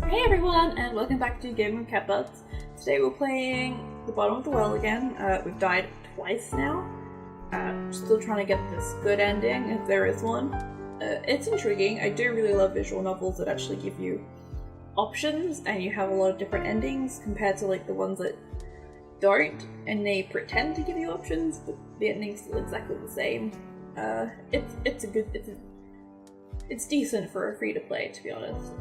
Hey everyone, and welcome back to Gaming with Cat Butts. Today we're playing the bottom of the well again. We've died twice now. Still trying to get this good ending, if there is one. It's intriguing. I do really love visual novels that actually give you options, and you have a lot of different endings compared to like the ones that don't, and they pretend to give you options, but the ending's still exactly the same. It's decent for a free-to-play, to be honest.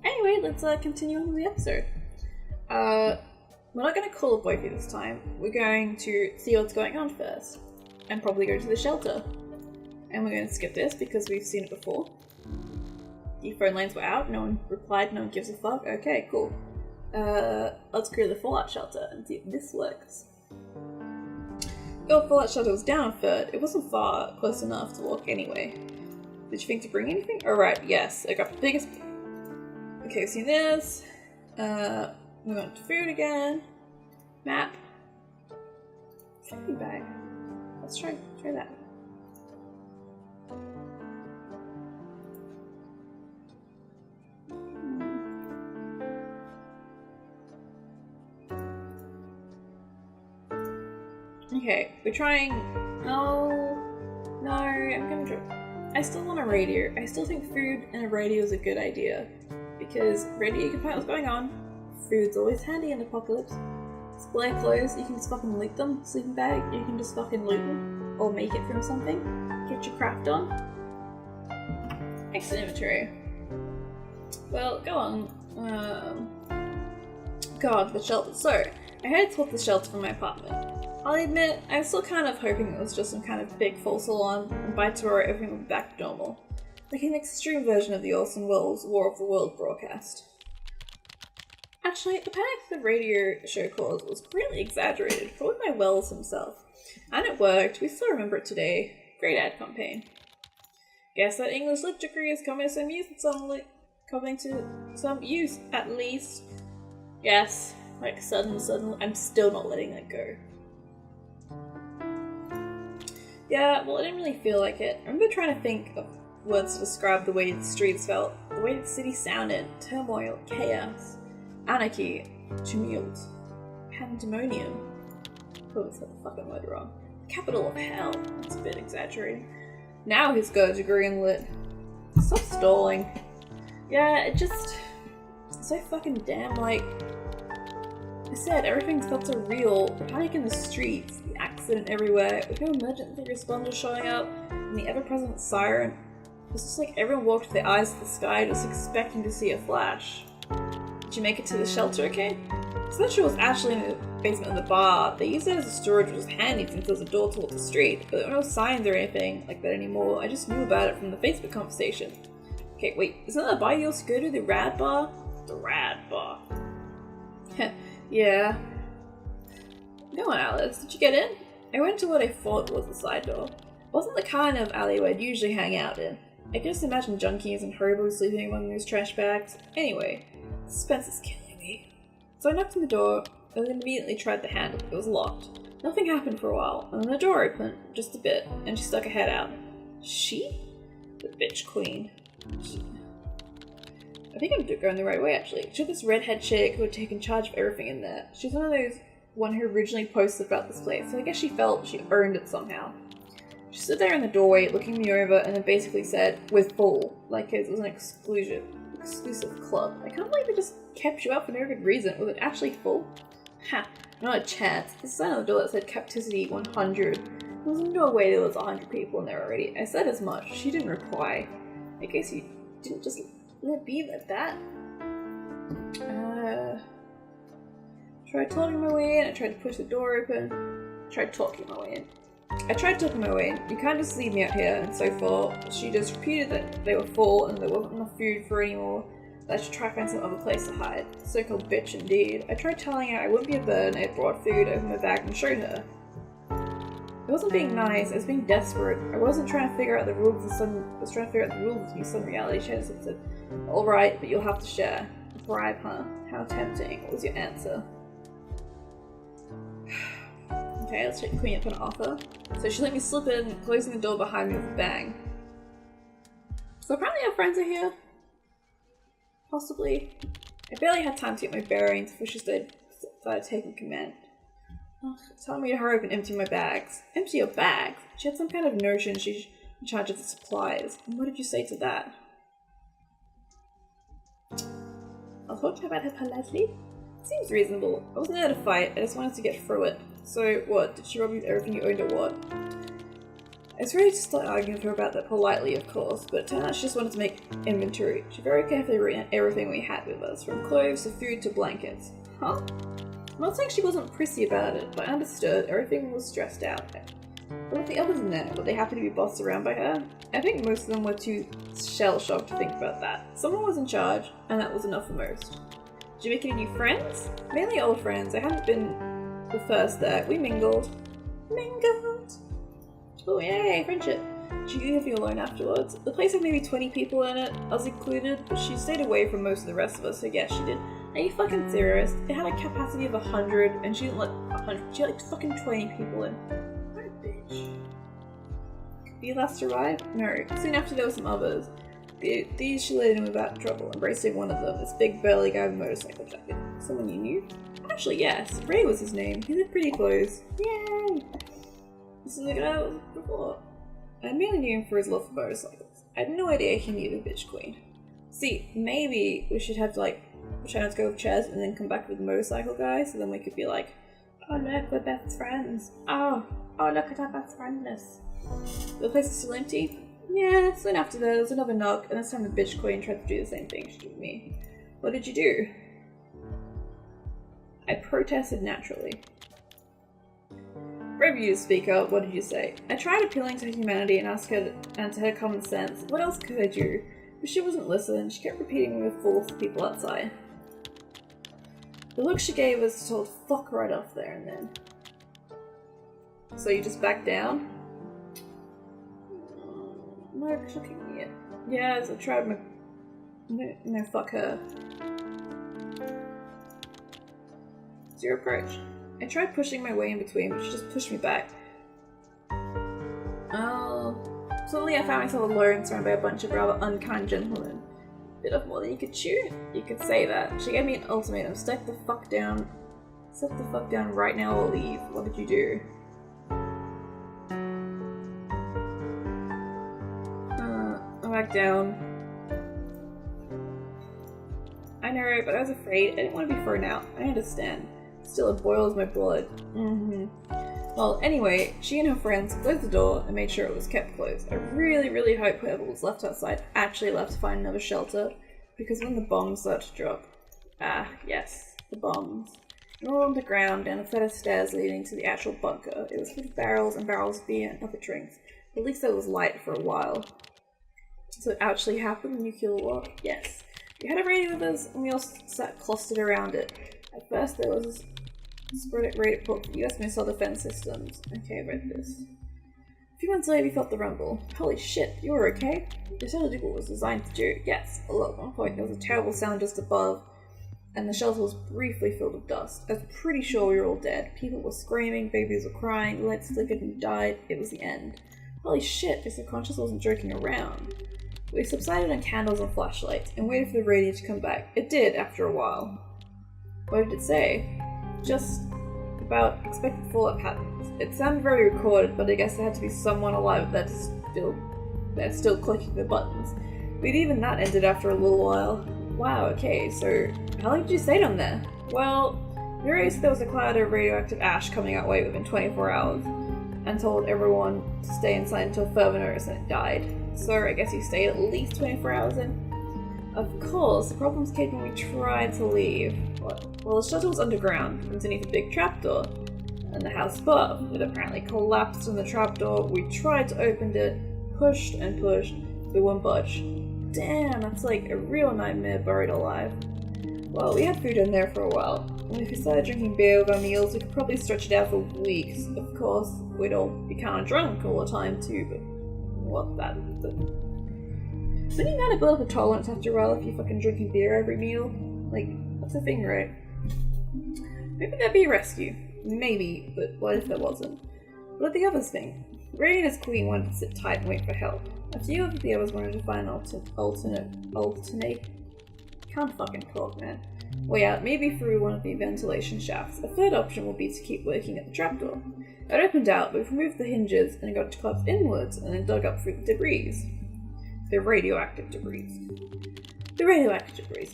Anyway, let's continue on with the episode. We're not going to call a waifu this time. We're going to see what's going on first, and probably go to the shelter. And we're going to skip this because we've seen it before. The phone lines were out, no one replied, no one gives a fuck. Okay, cool. Let's go to the fallout shelter and see if this works. Oh, fallout shelter was down a third. It wasn't far, close enough to walk anyway. Did you think to bring anything? Alright, yes. I got the biggest... Okay, we've seen this. We went to food again. Map. Sleeping bag. Let's try that. Okay, we're trying... No, I'm gonna drop... I still want a radio. I still think food and a radio is a good idea. Because radio, you can find what's going on. Food's always handy in the apocalypse. Display clothes, you can just fucking loot them. Sleeping bag, you can just fucking loot them. Or make it from something. Get your craft on. Exit inventory. Well, go on. God, the shelter. So, I had to swap the shelter from my apartment. I'll admit, I was still kind of hoping it was just some kind of big false alarm, and by tomorrow everything would be back to normal. Like an extreme version of the Orson Welles War of the World broadcast. Actually, the panic the radio show caused was greatly exaggerated, probably by Welles himself. And it worked, we still remember it today. Great ad campaign. Guess that English lit degree is coming to some use, at least. Yes, like suddenly, I'm still not letting that go. Yeah, well, I didn't really feel like it. I remember trying to think of words to describe the way the streets felt, the way the city sounded: turmoil, chaos, anarchy, tumult, pandemonium. Probably said the fucking word wrong. Capital of hell. That's a bit exaggerating. Now he's got a degree in lit. Stop stalling. Yeah, it just... so fucking damn, like... I said, everything felt so real. The panic in the streets, the accident everywhere, with no emergency responders showing up, and the ever-present siren. It was just like everyone walked with their eyes to the sky, just expecting to see a flash. Did you make it to the shelter okay? The shelter was actually in the basement of the bar. They used it as a storage, which was handy since there was a door towards the street, but there were no signs or anything like that anymore. I just knew about it from the Facebook conversation. Okay, wait, isn't that the bar you also go to? The Rad Bar? The Rad Bar. Yeah. Go on, Alice. Did you get in? I went to what I thought was the side door. It wasn't the kind of alleyway I'd usually hang out in. I can just imagine junkies and hobos sleeping among those trash bags. Anyway, suspense is killing me. So I knocked on the door, and then immediately tried the handle. It was locked. Nothing happened for a while, and then the door opened, just a bit, and she stuck her head out. She? The bitch queen. I think I'm going the right way, actually. She had this redhead chick who had taken charge of everything in there. She's one who originally posted about this place, so I guess she felt she earned it somehow. She stood there in the doorway, looking me over, and then basically said, "We're full," like it was an exclusive club. I can't believe they just kept you up for no good reason. Was it actually full? Ha, not a chance. The sign on the door that said capacity 100. There was no way there was 100 people in there already. I said as much. She didn't reply. I guess you didn't just let it be like that. Tried talking my way in. I tried to push the door open. Tried talking my way in. You can't just leave me out here, and so far, she just repeated that they were full and there wasn't enough food for anymore, that I should try to find some other place to hide. So-called bitch indeed. I tried telling her I wouldn't be a burden. I brought food, opened my bag, and showed her. I wasn't being nice, I was being desperate. I wasn't trying to figure out the rules of the sun reality. She just said, "Alright, but you'll have to share." Bribe, huh? How tempting. What was your answer? Okay, let's check the queen up on offer. So she let me slip in, closing the door behind me with a bang. So apparently our friends are here. Possibly. I barely had time to get my bearings before she started taking command. Telling me to hurry up and empty my bags. Empty your bags? She had some kind of notion she's in charge of the supplies. And what did you say to that? I'll talk to her about her politely. Seems reasonable. I wasn't there to fight, I just wanted to get through it. So, what? Did she rob you of everything you owned or what? I was ready to start arguing with her about that politely, of course, but it turned out she just wanted to make inventory. She very carefully wrote down everything we had with us, from clothes to food to blankets. Huh? I'm not saying she wasn't prissy about it, but I understood everything was stressed out. But with the others in there, were they happy to be bossed around by her? I think most of them were too shell-shocked to think about that. Someone was in charge, and that was enough for most. Did you make any new friends? Mainly old friends. I hadn't been the first there. We mingled. Mingled! Oh yay, friendship. She could leave me alone afterwards. The place had maybe 20 people in it, us included, but she stayed away from most of the rest of us, so yes, she did. Are you fucking serious? It had a capacity of 100, and she didn't let 100, she let like fucking 20 people in. What a bitch. Could be last to arrive? No. Soon after there were some others. These she let in without trouble, embracing one of them, this big burly guy with a motorcycle jacket. Someone you knew? Actually, yes. Ray was his name. He lived pretty close. Yay! This is the guy I was before. I mainly knew him for his love for motorcycles. I had no idea he knew the bitch queen. See, maybe we should have to like try to go with Ches and then come back with the motorcycle guy, so then we could be like, oh look, we're best friends. Oh look at our best friendness. The place is still empty? Yeah, soon after that, there was another knock, and this time the bitch queen tried to do the same thing she did with me. What did you do? I protested naturally. Brave you to speak up, what did you say? I tried appealing to her humanity and asked her and to her common sense. What else could I do? But she wasn't listening. She kept repeating we were fools to people outside. The look she gave us told fuck right off there and then. So you just backed down? No, she'll kick me in. Yeah, as I tried my... No, fuck her. What's your approach? I tried pushing my way in between, but she just pushed me back. Suddenly I found myself alone, surrounded by a bunch of rather unkind gentlemen. Bit of more than you could chew? You could say that. She gave me an ultimatum. Step the fuck down right now or leave. What did you do? I backed down. I know, but I was afraid. I didn't want to be thrown out. I understand. Still, it boils my blood. Well, anyway, she and her friends closed the door and made sure it was kept closed. I really hope whoever was left outside actually left to find another shelter, because when the bombs started to drop... Ah, yes, the bombs. We were on the ground down a set of stairs leading to the actual bunker. It was full of barrels and barrels of beer and other drinks. At least there was light for a while. So it actually happened, the nuclear war? Yes. We had a radio with us, and we all sat clustered around it. At first there was this Reddit report for US missile defense systems. Okay, I read this. A few months later we felt the rumble. Holy shit, you were okay? This shelter did what it was designed to do. Yes, but look, at one point there was a terrible sound just above, and the shelter was briefly filled with dust. I was pretty sure we were all dead. People were screaming, babies were crying, lights flickered and died. It was the end. Holy shit, the subconscious wasn't joking around. We subsided on candles and flashlights, and waited for the radio to come back. It did, after a while. What did it say? Just about expected fallout patterns. It sounded very recorded, but I guess there had to be someone alive that's still clicking the buttons. But even that ended after a little while. Wow, okay, so how long did you stay down there? Well, we realized there was a cloud of radioactive ash coming our way within 24 hours, and told everyone to stay inside until further notice, and it died. So I guess you stayed at least 24 hours in? Of course, the problems came when we tried to leave. Well, the shelter was underground, underneath a big trapdoor, and the house above. It apparently collapsed on the trapdoor. We tried to open it, pushed and pushed, we wouldn't budge. Damn, that's like a real nightmare buried alive. Well, we had food in there for a while, and if we started drinking beer with our meals, we could probably stretch it out for weeks. Of course, we'd all be kind of drunk all the time too, but But you gotta build up a tolerance after a while if you're fucking drinking beer every meal. Like, that's the thing, right? Maybe there'd be a rescue. Maybe, but what if there wasn't? What did the others think? Ray and his queen wanted to sit tight and wait for help. A few of the others wanted to find an alternate Can't fucking talk, man. Way out, maybe through one of the ventilation shafts. A third option will be to keep working at the trapdoor. It opened out, but we've removed the hinges and got to collapse inwards and then dug up through the debris. The radioactive debris.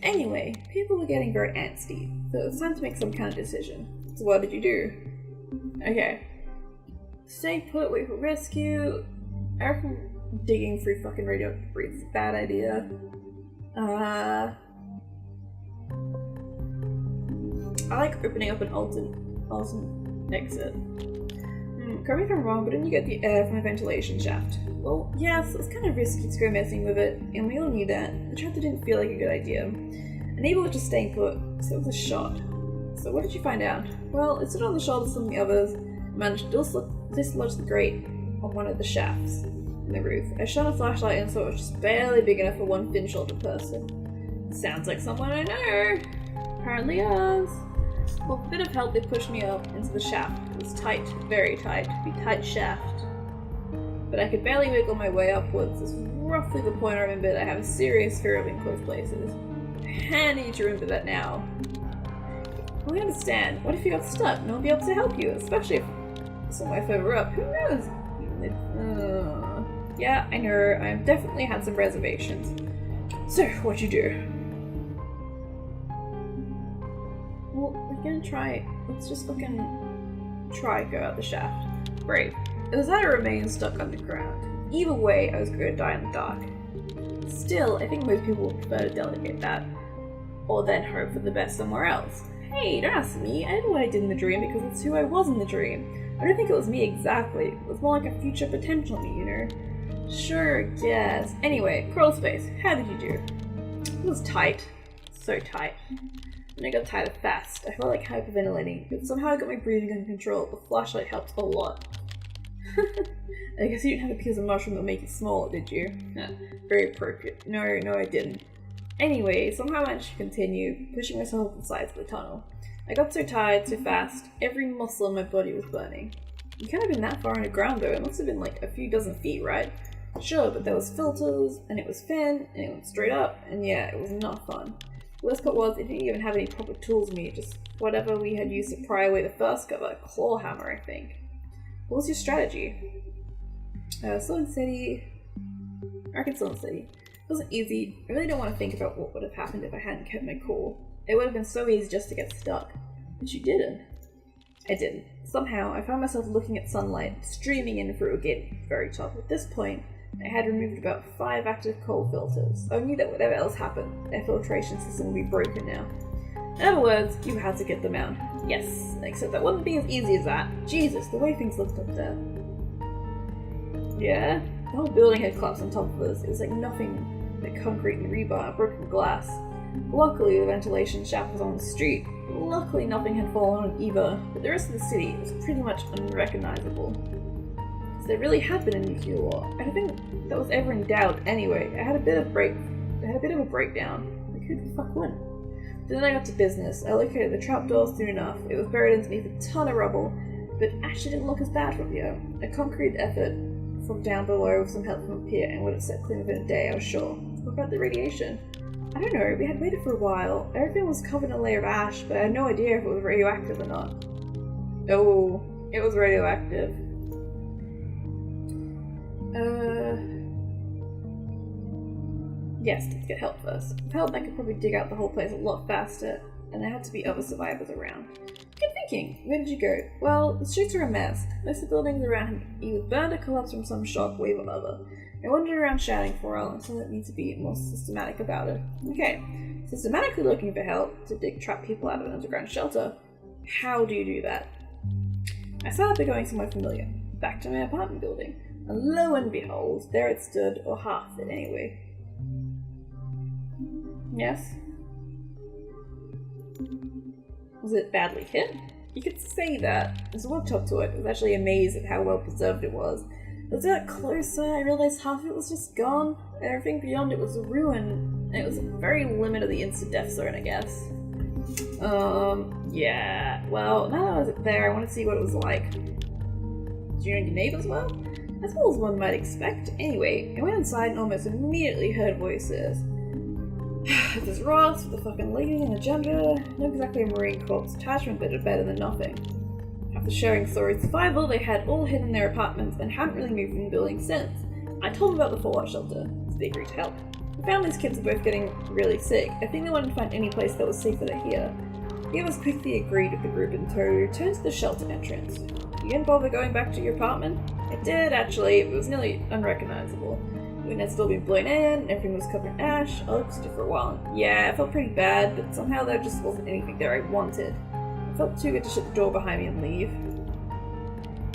Anyway, people were getting very antsy, so it was time to make some kind of decision. So what did you do? Okay. Stay put, wait for rescue. I reckon digging through fucking radioactive debris is a bad idea. I like opening up an alternate exit. Correct me if I'm wrong, but didn't you get the air from the ventilation shaft? Well, yes, it was kind of risky to go messing with it, and we all knew that. The trapdoor didn't feel like a good idea. Enable was just staying put, so it was a shot. So what did you find out? Well, it stood on the shoulders of some of the others, and managed to dislodge the grate on one of the shafts in the roof. I shone a flashlight and saw it was just barely big enough for one thin-shouldered person. Sounds like someone I know! Apparently us. With a bit of help, they pushed me up into the shaft. It was tight, very tight, to be tight shaft. But I could barely wiggle my way upwards. This was roughly the point I remembered I have a serious fear of enclosed places. Handy to remember that now. But we understand. What if you got stuck? No one would be able to help you, especially if somewhere further up. Who knows? Yeah, I know. I have definitely had some reservations. So, what'd you do? Well, we're gonna try. Let's just fucking try go out the shaft. Brave. It was that or remain stuck underground. Either way, I was going to die in the dark. Still, I think most people would prefer to delegate that, or then hope for the best somewhere else. Hey, don't ask me. I know what I did in the dream because it's who I was in the dream. I don't think it was me exactly. It was more like a future potential me, you know? Sure, yes. Anyway, crawl space. How did you do? It was tight. So tight. And I got tired fast. I felt like hyperventilating, but somehow I got my breathing under control. The flashlight helped a lot. I guess you didn't have a piece of mushroom that would make it small, did you? Very appropriate. No, I didn't. Anyway, somehow I managed to continue, pushing myself up the sides of the tunnel. I got so tired, so fast, every muscle in my body was burning. You can't have been that far underground though, it must have been like a few dozen feet, right? Sure, but there was filters, and it was thin, and it went straight up, and yeah, it was not fun. The worst part was, it didn't even have any proper tools with me, just whatever we had used to pry away the first cover, a claw hammer, I think. What was your strategy? Slow and steady. I reckon slow and steady. It wasn't easy. I really don't want to think about what would have happened if I hadn't kept my cool. It would have been so easy just to get stuck. But you didn't. I didn't. Somehow, I found myself looking at sunlight, streaming in through a gate at the very top. At this point, I had removed about 5 active coal filters. I knew that whatever else happened, their filtration system would be broken now. In other words, you had to get them out. Yes, except that wouldn't be as easy as that. Jesus, the way things looked up there. Yeah? The whole building had collapsed on top of us. It was like nothing but concrete and rebar, broken glass. Luckily, the ventilation shaft was on the street. Luckily, nothing had fallen on either, but the rest of the city was pretty much unrecognizable. So there really had been a nuclear war. I don't think that was ever in doubt anyway. I had a bit of a breakdown. Like, who the fuck won? Then I got to business. I located the trapdoor soon enough. It was buried underneath a ton of rubble, but actually didn't look as bad from here. A concrete effort from down below with some help from up here and would have set clean within a day, I was sure. What about the radiation? I don't know, we had waited for a while. Everything was covered in a layer of ash, but I had no idea if it was radioactive or not. Oh, it was radioactive. Yes, let's get help first. With help, I could probably dig out the whole place a lot faster, and there had to be other survivors around. Good thinking. Where did you go? Well, the streets are a mess. Most of the buildings around had either burned or collapsed from some shock wave or other. I wandered around shouting for a while until I need to be more systematic about it. Okay, systematically looking for help to dig trapped people out of an underground shelter. How do you do that? I started by going somewhere familiar, back to my apartment building, and lo and behold, there it stood, or half it anyway. Yes? Was it badly hit? You could say that. As I walked up to it, I was actually amazed at how well preserved it was. As I got closer, I realized half of it was just gone, and everything beyond it was a ruin. It was a very limit of the instant death zone, I guess. Yeah. Well, now that I was there, I want to see what it was like. Do you know your neighbors well? As well as one might expect. Anyway, I went inside and almost immediately heard voices. There's Ross with the fucking leading and agenda. Not exactly a Marine Corps attachment, but better than nothing. After sharing stories survival, they had all hidden their apartments and hadn't really moved from the building since. I told them about the fallout shelter, so they agreed to help. The family's kids are both getting really sick. I think they wanted to find any place that was safer than here. The others quickly agreed with the group and returned to the shelter entrance. You didn't bother going back to your apartment? I did, actually. It was nearly unrecognizable. The wind had still been blown in, everything was covered in ash. I looked at it for a while. Yeah, I felt pretty bad, but somehow there just wasn't anything there I wanted. I felt too good to shut the door behind me and leave.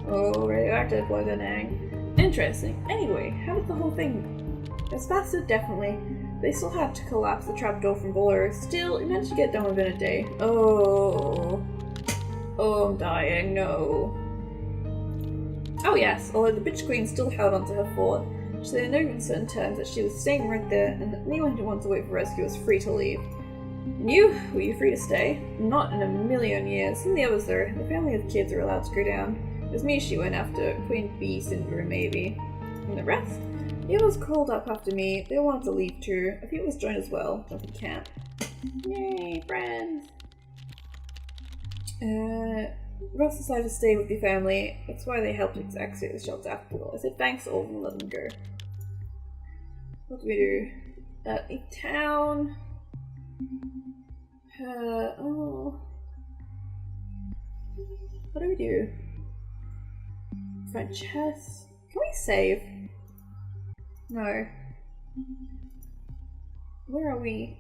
Oh, radioactive poisoning. Interesting. Anyway, how did the whole thing... It was faster, definitely. They still had to collapse the trapdoor from below. Still, it managed to get done within a day. Oh, I'm dying, no. Oh yes, although the bitch queen still held onto her fort. She said in no uncertain terms that she was staying right there, and that anyone who wanted to wait for rescue was free to leave. And you? Were you free to stay? Not in a million years. And the others though, the family of kids are allowed to go down. It was me she went after, Queen Bee syndrome maybe. And the rest? The others called up after me. They wanted to leave too. A few was joined as well. Jumping camp. Yay, friends! Ross decided to stay with the family. That's why they helped exit the shelter after all. I said thanks to all of them and let them go. What do we do? A town. Oh. What do we do? Find chests. Can we save? No. Where are we?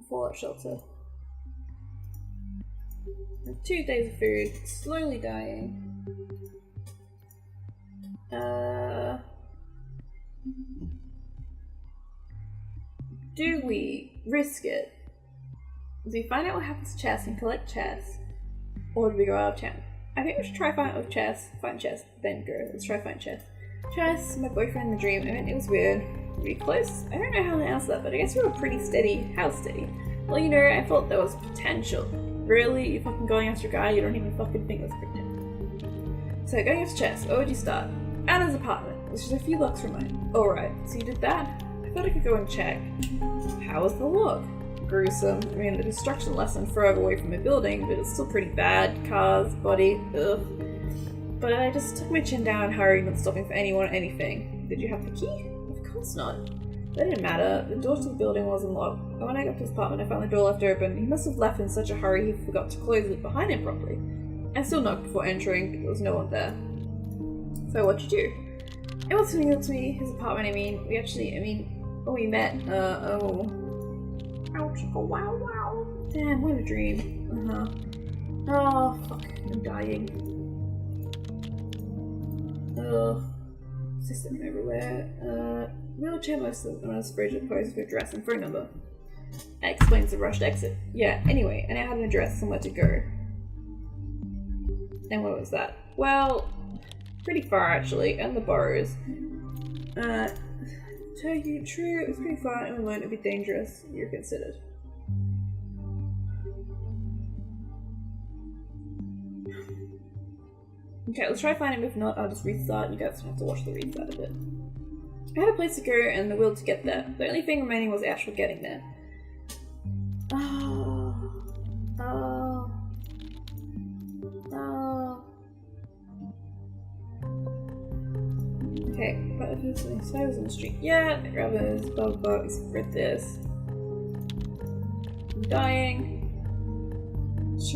Fallout shelter. 2 days of food. Slowly dying. Do we risk it? Do we find out what happens to chests and collect chests? Or do we go out of town? I think we should try find out chests, then go. Let's try find chests. Chests, my boyfriend in the dream. I mean, it was weird. Were we close? I don't know how to answer that, but I guess we were pretty steady. How steady? Well, you know, I thought there was potential. Really? You fucking going after a guy you don't even fucking think was potential. So, going after chests, where would you start? Anna's apartment, which is a few blocks from mine. Alright, so you did that? I thought I could go and check. How was the look? Gruesome. I mean, the destruction lessened further away from the building, but it's still pretty bad. Cars, body, ugh. But I just took my chin down and hurried, not stopping for anyone or anything. Did you have the key? Of course not. That didn't matter. The door to the building wasn't locked. When I got to his apartment, I found the door left open. He must have left in such a hurry he forgot to close it behind him properly. I still knocked before entering, but there was no one there. So what'd you do? It was familiar to me, his apartment, we met, Ouch, oh wow. Damn, what a dream. Oh, fuck, I'm dying. Ugh. System everywhere. Wheelchair mostly on a spreadsheet posted with address and phone number. That explains the rushed exit. Yeah, anyway, and I had an address somewhere to go. And what was that? Well, pretty far actually, and the borrows. Tell you true, it was pretty far and we learned it'd be dangerous. You're considered. Okay, let's try finding him. If not, I'll just restart. You guys don't have to watch the restart of it. I had a place to go and the will to get there. The only thing remaining was the actual getting there. Okay, but if there's any spiders on the street yet, grab those bug bugs, read this. I'm dying.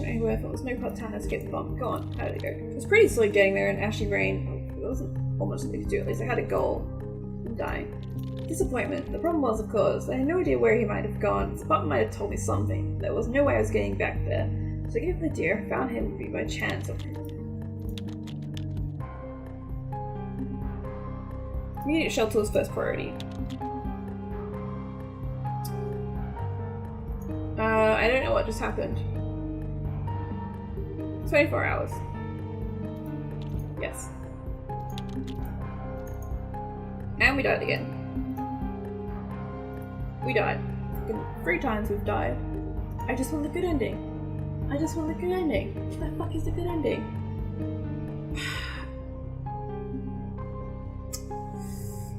Anyway, I thought there was no part time to escape the bomb. Go on, how did it go? It was pretty slow getting there in ashy rain. It wasn't almost something to do, at least I had a goal. I'm dying. Disappointment. The problem was, of course, I had no idea where he might have gone. His partner might have told me something. There was no way I was getting back there. So I gave him the deer, found him by chance. Immediate shelter was first priority. I don't know what just happened. 24 hours. Yes. And we died again. We died. 3 times we've died. I just want the good ending. I just want the good ending. What the fuck is the good ending?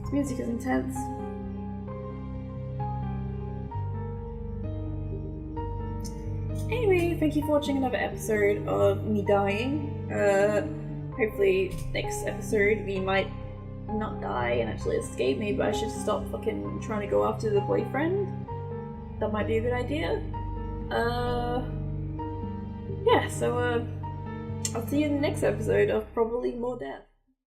This music is intense. honestly, thank you for watching another episode of me dying. Hopefully next episode we might not die and actually escape. Maybe I should stop fucking trying to go after the boyfriend. That might be a good idea. Yeah, so I'll see you in the next episode of probably more death.